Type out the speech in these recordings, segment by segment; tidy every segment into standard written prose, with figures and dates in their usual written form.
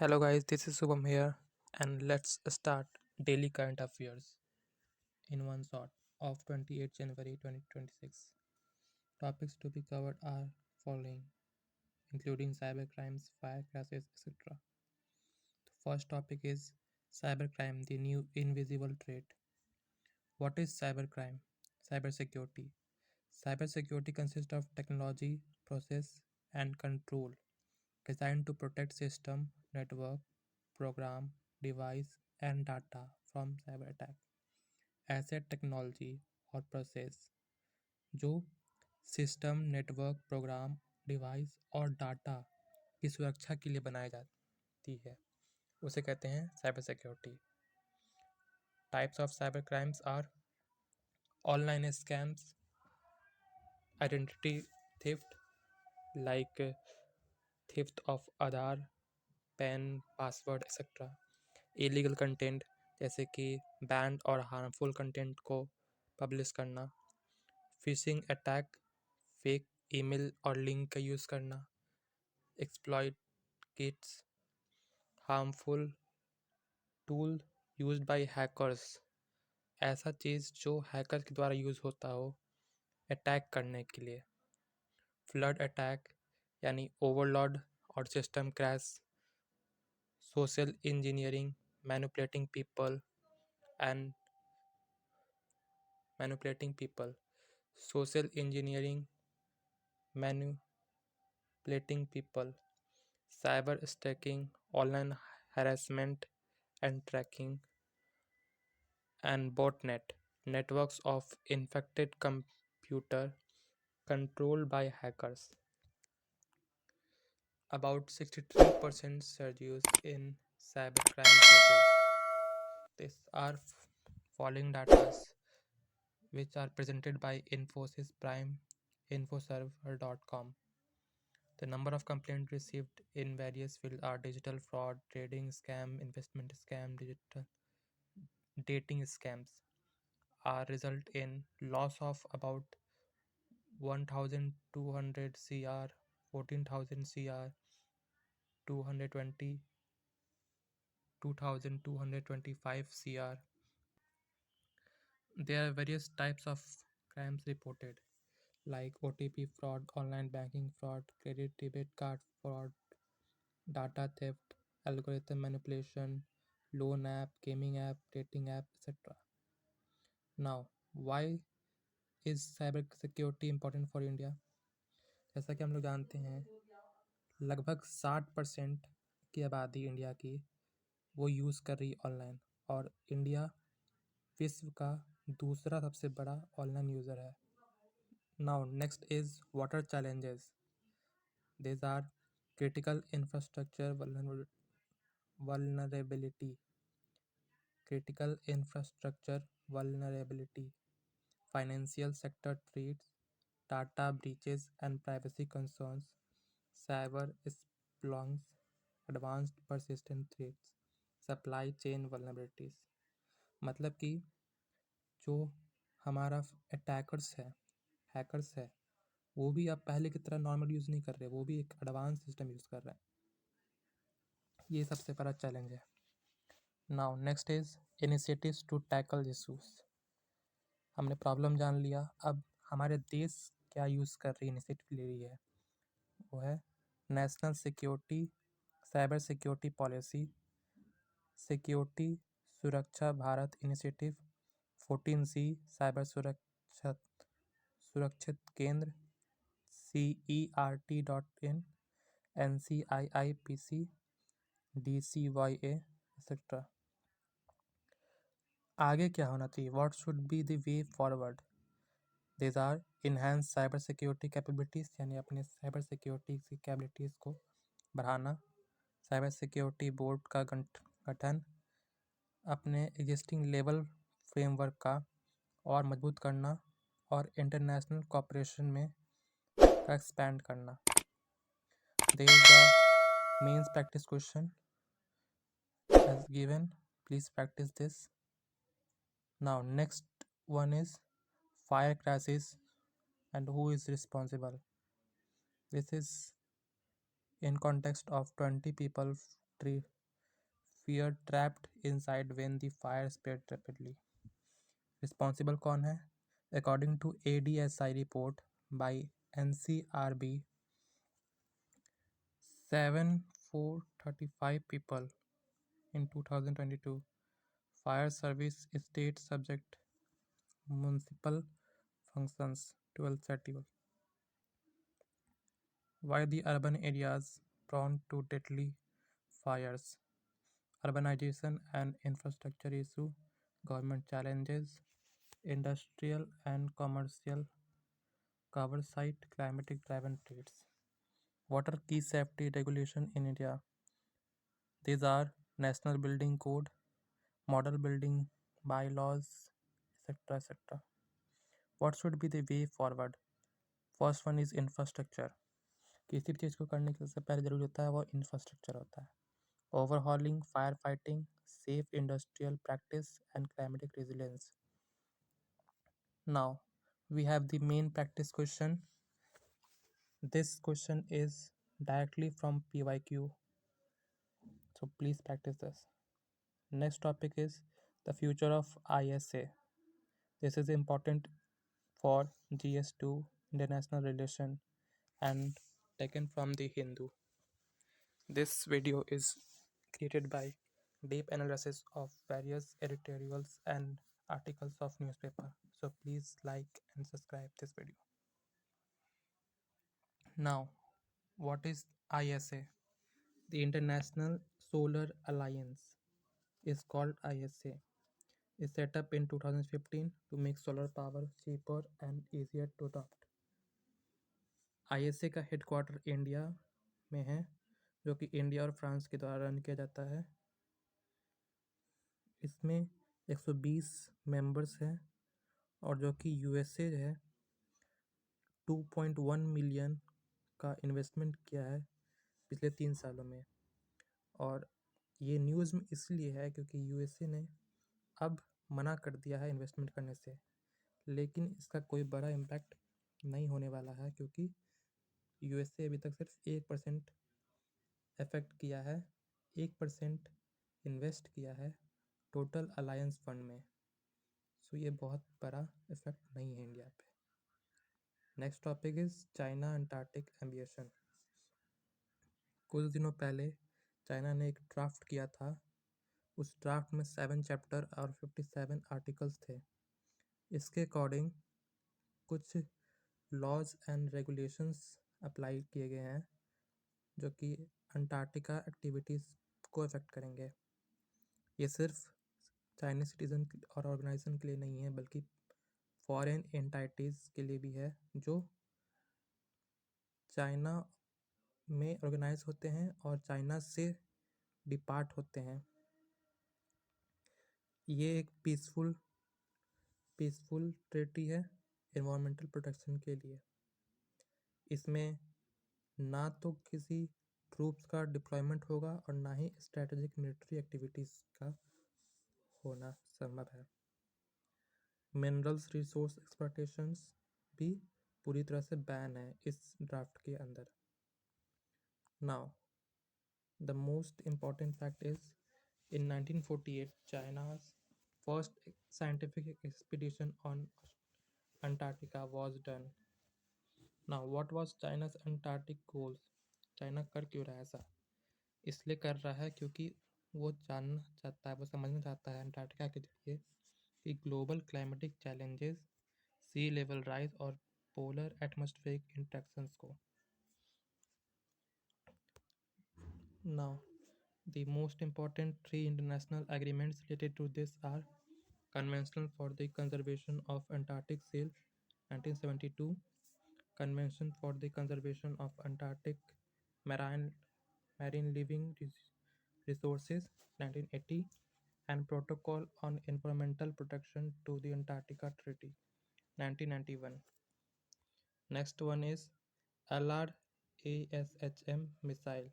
Hello guys, this is Subham here and let's start daily current affairs in one shot of 28 January 2026. Topics to be covered are following, including cybercrimes, fire crashes, etc. The first topic is cybercrime, the new invisible threat. What is cybercrime? Cybersecurity. Cybersecurity consists of technology, process, and control designed to protect system, network, program, device, and data from cyber attack. ऐसे technology और process जो system, network, programme, device और data की सुरक्षा के लिए बनाई जाती है उसे कहते हैं cyber security. Types of cyber crimes are online scams, identity theft like theft of Aadhaar, PAN, password etcetera. Illegal content जैसे कि बैंड और हार्मफुल कंटेंट को पब्लिश करना. फिशिंग अटैक, फेक ईमेल और लिंक का यूज़ करना. Exploit kits, harmful tool used by hackers, ऐसा चीज़ जो हैकर के द्वारा यूज़ होता हो अटैक करने के लिए. फ्लड अटैक यानी ओवरलोड और system crash. Social engineering, manipulating people and manipulating people. Social engineering, manipulating people. Cyber stacking, online harassment and tracking. And botnet, networks of infected computer controlled by hackers. About 63% surges in cybercrime cases. These are following data which are presented by Infosys Prime, Infoserver.com. The number of complaints received in various fields are digital fraud, trading scam, investment scam, digital dating scams are result in loss of about 1200 cr, 14,000 cr, 220 2225 cr. There are various types of crimes reported like OTP fraud, online banking fraud, credit debit card fraud, data theft, algorithm manipulation, loan app, gaming app, dating app, etc. Now, why is cyber security important for India? जैसा कि हम लोग जानते हैं लगभग 60% की आबादी India की वो यूज़ कर रही ऑनलाइन और इंडिया विश्व का दूसरा सबसे बड़ा ऑनलाइन यूज़र है. Now next is water challenges. These are critical infrastructure vulnerability, critical infrastructure vulnerability, financial sector threats, data breaches and privacy concerns, cyber sploons, advanced persistent threats, supply chain vulnerabilities. मतलब कि जो हमारा attackers है, hackers है, वो भी अब पहले की तरह नॉर्मल यूज़ नहीं कर रहे, वो भी एक एडवांस सिस्टम यूज़ कर रहे हैं. ये सबसे बड़ा चैलेंज है. Now next is initiatives to tackle issues. हमने प्रॉब्लम जान लिया, अब हमारे देश क्या यूज़ कर रही इनिशिएटिव ले रही है. वो है national security cyber security policy, security सुरक्षा भारत इनिशिएटिव, 14C साइबर सुरक्षित केंद्र, CERT.in, NCIIPC, DCYA एक्सेट्रा. आगे क्या होना चाहिए? What should be the way forward? These are enhance cyber security capabilities यानी अपने साइबर सिक्योरिटी की कैपेबिलिटीज़ को बढ़ाना. साइबर सिक्योरिटी बोर्ड का गठन, अपने एग्जिस्टिंग लेवल फ्रेमवर्क का और मजबूत करना और इंटरनेशनल कॉपरेशन में का एक्सपैंड करना. There is the mains practice question as given, please practice this. Now next one is fire crashes and who is responsible. This is in context of 20 people tree fear trapped inside when the fire spread rapidly. Responsible कौन है? According to ADSI report by NCRB, 7,435 people in 2022. Fire service state subject municipal functions 1230. Why the urban areas prone to deadly fires? Urbanization and infrastructure issue, government challenges, industrial and commercial cover site, climatic driven threats. What are key safety regulation in India? These are National Building Code, Model Building Bylaws, etc. etc. What should be the way forward? First one is infrastructure. किसी भी चीज़ को करने के सबसे पहले जरूरी होता है वो इंफ्रास्ट्रक्चर होता है. Overhauling, firefighting, safe industrial practice, and climatic resilience. Now, we have the main practice question. This question is directly from PYQ, so please practice this. Next topic is the future of ISA. This is important for GS2, international relation, and taken from the Hindu. This video is created by deep analysis of various editorials and articles of newspaper. So please like and subscribe this video. Now, what is ISA? The International Solar Alliance is called ISA. Is set up in 2015 to make solar power cheaper and easier to adopt. ISA का headquarter India में है, जो कि India और France के द्वारा run किया जाता है. इसमें 120 मेंबर्स हैं और जो कि यूएसए है 2.1 मिलियन का इन्वेस्टमेंट किया है पिछले 3 सालों में. और ये न्यूज़ में इसलिए है क्योंकि यूएसए ने अब मना कर दिया है इन्वेस्टमेंट करने से, लेकिन इसका कोई बड़ा इम्पैक्ट नहीं होने वाला है क्योंकि यूएसए अभी तक सिर्फ 1% इफेक्ट किया है, 1% इन्वेस्ट किया है टोटल अलायंस फंड में. सो ये बहुत बड़ा इफेक्ट नहीं है इंडिया पे. Next topic is China Antarctic ambition. कुछ दिनों पहले चाइना ने एक ड्राफ्ट किया था. उस ड्राफ्ट में 7 चैप्टर और 57 आर्टिकल्स थे. इसके अकॉर्डिंग कुछ लॉज एंड रेगुलेशंस अप्लाई किए गए हैं जो कि अंटार्कटिका एक्टिविटीज़ को अफेक्ट करेंगे. ये सिर्फ चाइनीज सिटीज़न और ऑर्गेनाइजेशन के लिए नहीं है बल्कि फॉरेन एंटाइटीज़ के लिए भी है जो चाइना में ऑर्गेनाइज होते हैं और चाइना से डिपार्ट होते हैं. ये एक पीसफुल ट्रीटी है एनवायरमेंटल प्रोटेक्शन के लिए. इसमें ना तो किसी ट्रूप्स का डिप्लॉयमेंट होगा और ना ही स्ट्रेटेजिक मिलिट्री एक्टिविटीज़ का होना संभव है. मिनरल्स रिसोर्स एक्सप्लॉयटेशंस भी पूरी तरह से बैन है इस ड्राफ्ट के अंदर. Now the most important fact is in 1948 China's first scientific expedition on Antarctica was done. Now what was China's Antarctic goals? China कर क्यों रहा है ऐसा? इसलिए कर रहा है क्योंकि वो जानना चाहता है, वो समझना चाहता है अंटार्कटिका के जरिए कि ग्लोबल क्लाइमेटिक चैलेंजेस, सी लेवल राइज और पोलर एटमॉस्फेरिक इंटरेक्शंस को. Now the most important 3 international agreements related to this are Convention for the Conservation of Antarctic Seal 1972, Convention for the Conservation of Antarctic Marine Living Resources 1980, and Protocol on Environmental Protection to the Antarctica Treaty 1991. Next one is LRASHM missile.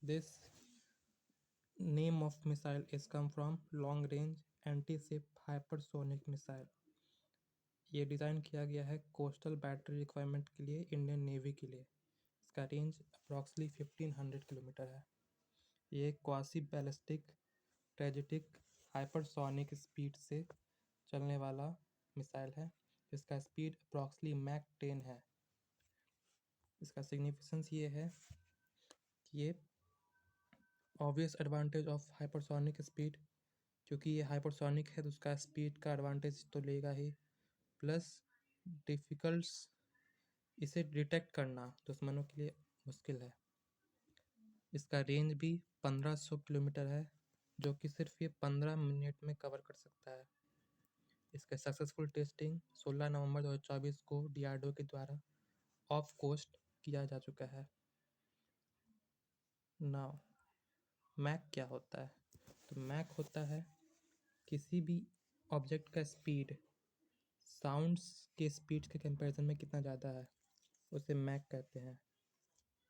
This name of missile is come from long range anti-ship hypersonic missile. ये design किया गया है coastal battery requirement के लिए Indian navy के लिए. इसका range अप्रॉक्सली 1500 kilometre है। ये एक क्वासी बैलिस्टिक ट्रेजेटिक हाइपरसोनिक स्पीड से चलने वाला मिसाइल है। इसका स्पीड अप्रॉक्सली मैक 10 है। इसका सिग्निफिकेंस ये है कि ये obvious advantage of hypersonic speed, क्योंकि ये हाइपरसोनिक है तो उसका स्पीड का एडवांटेज तो लेगा ही, प्लस डिफ़िकल्ट्स इसे डिटेक्ट करना दुश्मनों के लिए मुश्किल है। इसका रेंज भी 1500 किलोमीटर है, जो कि सिर्फ ये 15 मिनट में कवर कर सकता है। इसका सक्सेसफुल टेस्टिंग 16 नवंबर 2024 को DRDO के द्वारा ऑफ कोस्ट किया जा चुका है। नाउ मैक क्या होता है? तो मैक होता है किसी भी ऑब्जेक्ट का स्पीड साउंड्स के स्पीड के कंपैरिजन में कितना ज़्यादा है, उसे मैक कहते हैं।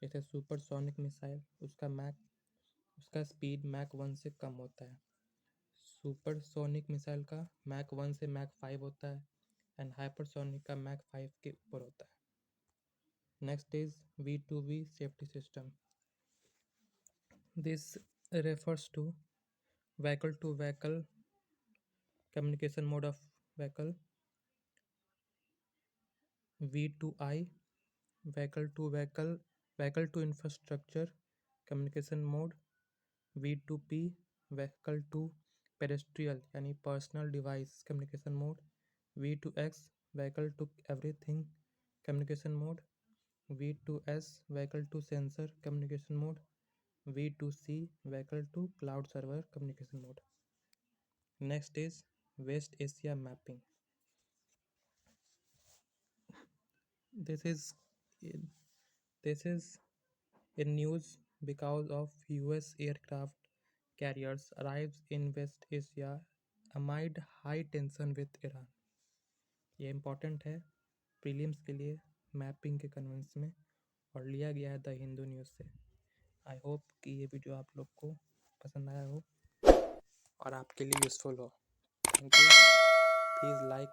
जैसे सुपरसोनिक मिसाइल, उसका स्पीड मैक 1 से कम होता है। सुपरसोनिक मिसाइल का मैक 1 से मैक 5 होता है एंड हाइपरसोनिक का मैक 5 के ऊपर होता है। Next is V2V safety system. This refers to vehicle to vehicle communication mode of vehicle. V2I vehicle to infrastructure communication mode. V2P vehicle to pedestrian यानी personal device communication mode. V2X vehicle to everything communication mode. V2S vehicle to sensor communication mode. V2C vehicle to cloud server communication mode. Next is West Asia mapping. This is this is in news because of US aircraft carriers arrives in West Asia amid high tension with Iran. ये important है prelims के लिए mapping के convince में और लिया गया है द हिंदू न्यूज़ से। आई होप कि ये वीडियो आप लोग को पसंद आया हो और आपके लिए यूज़फुल हो। Thank you. Please like